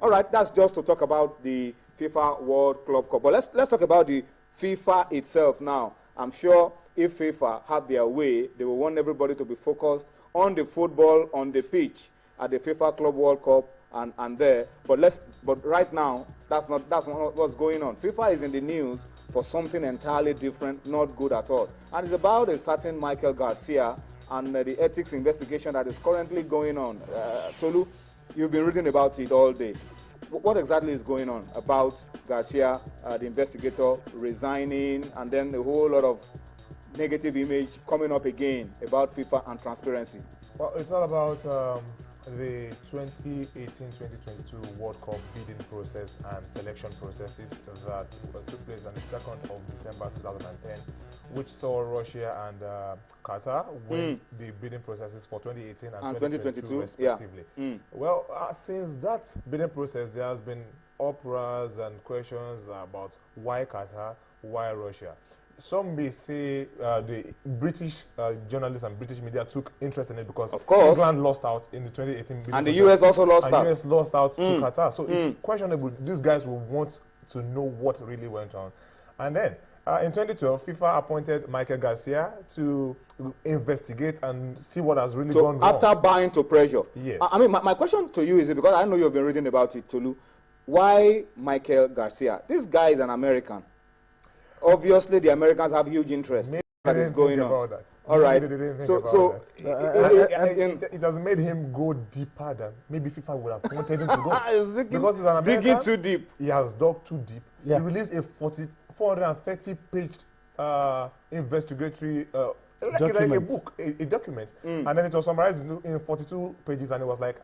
All right, that's just to talk about the FIFA World Club Cup. But let's talk about the FIFA itself now. I'm sure if FIFA have their way, they will want everybody to be focused on the football on the pitch at the FIFA Club World Cup and there. But right now, that's not what's going on. FIFA is in the news for something entirely different, not good at all. And it's about a certain Michael Garcia and the ethics investigation that is currently going on. Tolu, you've been reading about it all day. What exactly is going on about Garcia, the investigator, resigning, and then a whole lot of negative image coming up again about FIFA and transparency? Well, it's all about the 2018-2022 World Cup bidding process and selection processes that took place on the 2nd of December 2010, which saw Russia and Qatar win the bidding processes for 2018 and 2022 respectively. Yeah. Well, since that bidding process, there has been uproars and questions about why Qatar, why Russia. Some may say the British journalists and British media took interest in it because of course England lost out in the 2018 bidding and the process, US also lost out. The US lost out to Qatar. So it's questionable. These guys will want to know what really went on. And then in 2012, FIFA appointed Michael Garcia to investigate and see what has really gone wrong. After buying to pressure. Yes. I mean, my question to you is, because I know you've been reading about it, Tolu, why Michael Garcia? This guy is an American. Obviously, the Americans have huge interest in what is going on. About that. All right. So it has made him go deeper than maybe FIFA would have wanted him to go. Because he's an American. Digging too deep. He has dug too deep. Yeah. He released a 430-page investigatory like a book, a document, and then it was summarized in 42 pages, and it was like,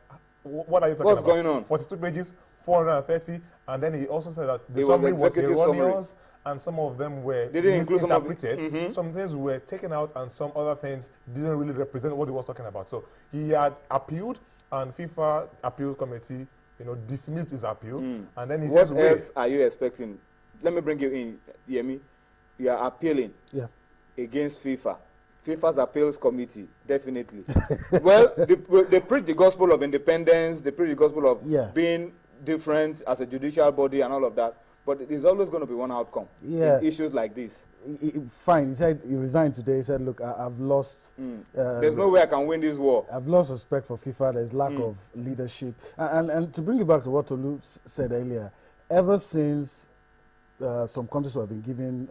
what are you talking about? What's going on? 42 pages, 430, and then he also said that the summary was erroneous, and some of them were misinterpreted. Some things were taken out, and some other things didn't really represent what he was talking about. So he had appealed, and FIFA appeal committee, dismissed his appeal, and then he says, "What else are you expecting?" Let me bring you in, Yemi. You are appealing against FIFA. FIFA's appeals committee, definitely. Well, they preach the gospel of independence, they preach the gospel of being different as a judicial body and all of that. But there's always going to be one outcome in issues like this. Fine. He said he resigned today. He said, look, I've lost... there's no way I can win this war. I've lost respect for FIFA. There's lack of leadership. And to bring you back to what Tolu said earlier, ever since some countries who have been given,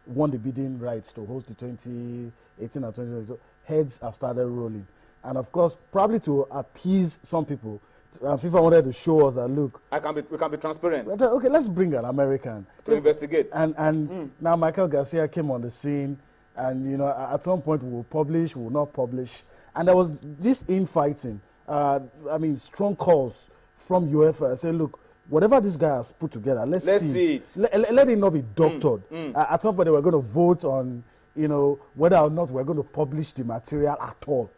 won the bidding rights to host the 2018 and 2022, heads have started rolling. And of course, probably to appease some people, FIFA wanted to show us that, look, we can be transparent. Okay, let's bring an American to investigate. And now Michael Garcia came on the scene, and at some point we'll publish, we'll not publish, and there was this infighting. I mean, strong calls from UEFA saying, look, whatever this guy has put together, let's see it. Let it not be doctored. At some point they were going to vote on, whether or not we're going to publish the material at all.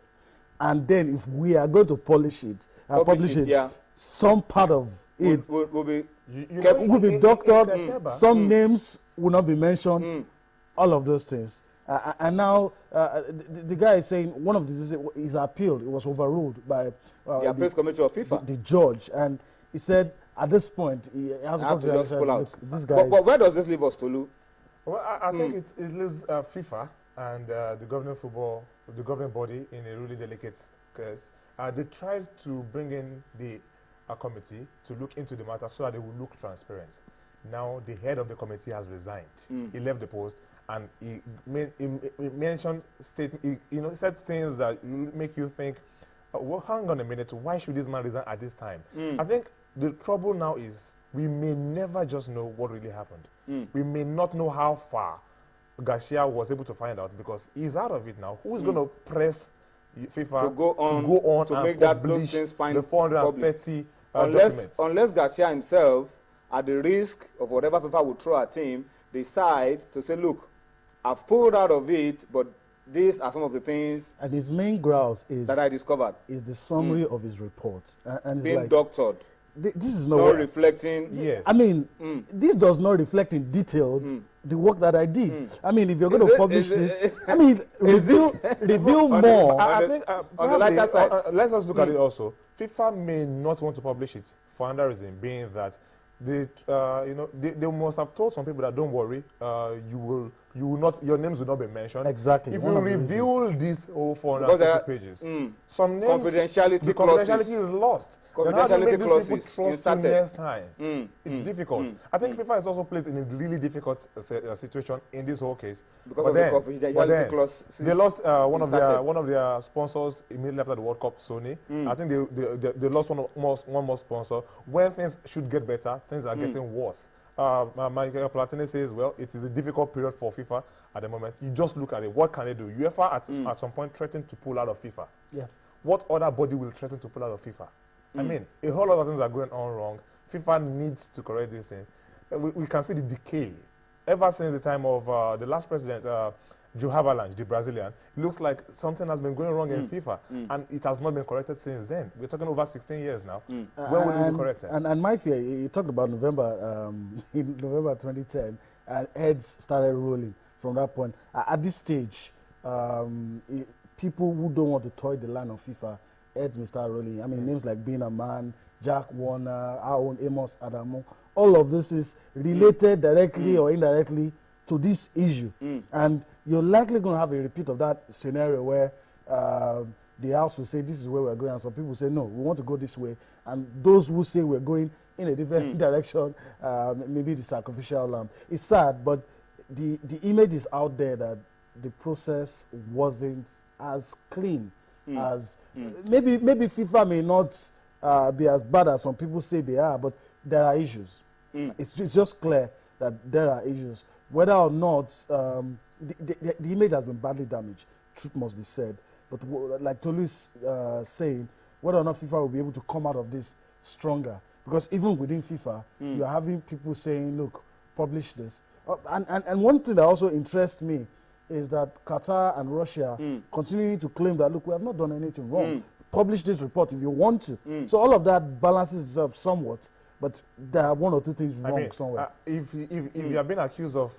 And then if we are going to publish it, some part of it will be doctored, some names will not be mentioned, all of those things. And now the guy is saying one of his appeal, it was overruled by the appeals committee of FIFA, the judge, and he said at this point he has to just pull out. This guy but where does this leave us, Tolu? Well, I think it leaves FIFA and the governing body in a really delicate case. They tried to bring in the committee to look into the matter so that they would look transparent. Now the head of the committee has resigned. He left the post, and he mentioned he said things that make you think, well, hang on a minute, why should this man resign at this time? I think the trouble now is we may never just know what really happened. We may not know how far Garcia was able to find out, because he's out of it now. Who's going to press FIFA to go on to make those things find the 430 documents? Unless Garcia himself, at the risk of whatever FIFA would throw at him, decides to say, look, I've pulled out of it, but these are some of the things and his main grouse is that I discovered. Is the summary of his report. And it's being like, doctored. this is not not reflecting. Yes. I mean, this does not reflect in detail the work that I did. I mean, if you're going to publish this, I mean, reveal more. I think on the lighter side. Let's just look at it also. FIFA may not want to publish it for another reason, being that they must have told some people that don't worry, you will not, your names will not be mentioned. Exactly. If you reveal these whole 450 pages, some names, confidentiality confidentiality is lost. Then how do you make these people trust you next time? It's difficult. I think FIFA is also placed in a really difficult situation in this whole case. Because of the confidentiality clause. They lost one of their sponsors immediately after the World Cup, Sony. I think they lost one more sponsor. When things should get better, things are getting worse. Michael Platini says, well, it is a difficult period for FIFA at the moment. You just look at it. What can they do? UEFA at some point threatened to pull out of FIFA. Yeah. What other body will threaten to pull out of FIFA? I mean, a whole lot of things are going on wrong. FIFA needs to correct this thing. We can see the decay. Ever since the time of the last president, Joe Havelange, the Brazilian, it looks like something has been going wrong in FIFA, and it has not been corrected since then. We're talking over 16 years now. When will it be corrected? And my fear, you talked about November, in November 2010, and heads started rolling from that point. At this stage, people who don't want to toy the line of FIFA, heads may start rolling. I mean, names like Being a Man, Jack Warner, our own Amos Adamo, all of this is related directly or indirectly to this issue. And you're likely going to have a repeat of that scenario where the House will say, this is where we're going, and some people say, no, we want to go this way. And those who say we're going in a different direction, maybe the sacrificial lamb. It's sad, but the image is out there that the process wasn't as clean as... Maybe FIFA may not be as bad as some people say they are, but there are issues. It's just clear that there are issues. Whether or not the image has been badly damaged, truth must be said. But like Tolu's saying, whether or not FIFA will be able to come out of this stronger. Because even within FIFA, you're having people saying, look, publish this. And one thing that also interests me is that Qatar and Russia continuing to claim that, look, we have not done anything wrong. Publish this report if you want to. So all of that balances itself somewhat. But there are one or two things wrong somewhere. If you have been accused of,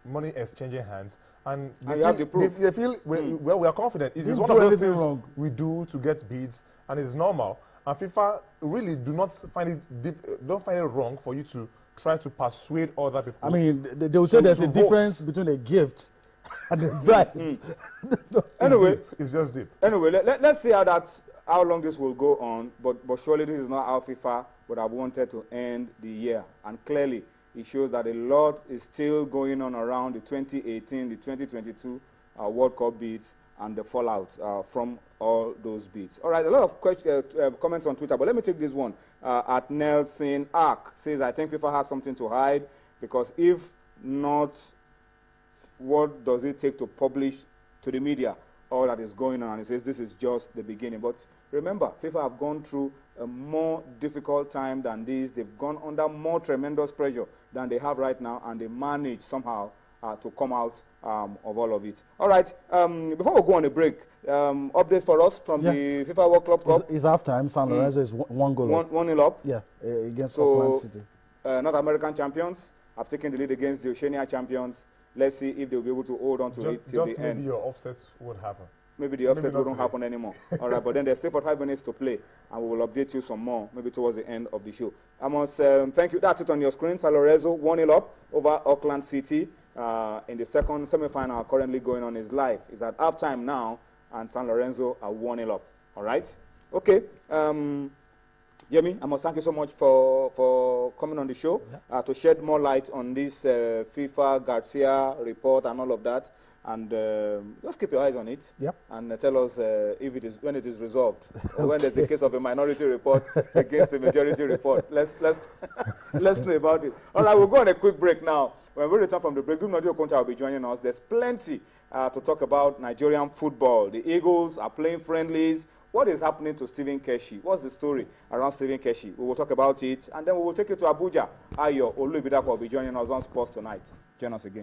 money exchanging hands, and they feel well, we are confident. It is one of those things we do to get bids, and it's normal. And FIFA really don't find it wrong for you to try to persuade other people. I mean, they will say there's a difference between a gift and a bribe. Anyway, it's just deep. Anyway, let's see how long this will go on. But surely this is not how FIFA would have wanted to end the year. And clearly, it shows that a lot is still going on around the 2018, the 2022 World Cup bids and the fallout from all those bids. All right, a lot of comments on Twitter, but let me take this one. At Nelson Ark says, I think FIFA has something to hide, because if not, what does it take to publish to the media all that is going on? And he says this is just the beginning. But remember, FIFA have gone through a more difficult time than this. They've gone under more tremendous pressure than they have right now, and they managed somehow to come out of all of it. All right, before we go on a break, updates for us from the FIFA World Club Cup. It's halftime. San Lorenzo is one goal up. 1-0 up. Yeah, against Auckland City. North American champions have taken the lead against the Oceania champions. Let's see if they'll be able to hold on to it till the end. Maybe your upset won't happen. Maybe the upset won't happen anymore. All right, but then there's still 45 minutes to play, and we will update you some more, maybe towards the end of the show. I must thank you. That's it on your screen. San Lorenzo 1-0 up over Auckland City in the second semi-final currently going on is live. It's at halftime now, and San Lorenzo are 1-0 up. All right? Okay. Yemi, I must thank you so much for coming on the show to shed more light on this FIFA Garcia report and all of that. And just keep your eyes on it. Yep. And tell us when it is resolved, or when there's a case of a minority report against a majority report. Let's know about it. All right, we'll go on a quick break now. When we return from the break, Nadio Concha will be joining us. There's plenty to talk about Nigerian football. The Eagles are playing friendlies. What is happening to Stephen Keshi? What's the story around Stephen Keshi? We will talk about it, and then we will take you to Abuja. Ayo Olubidako will be joining us on Sports Tonight. Join us again.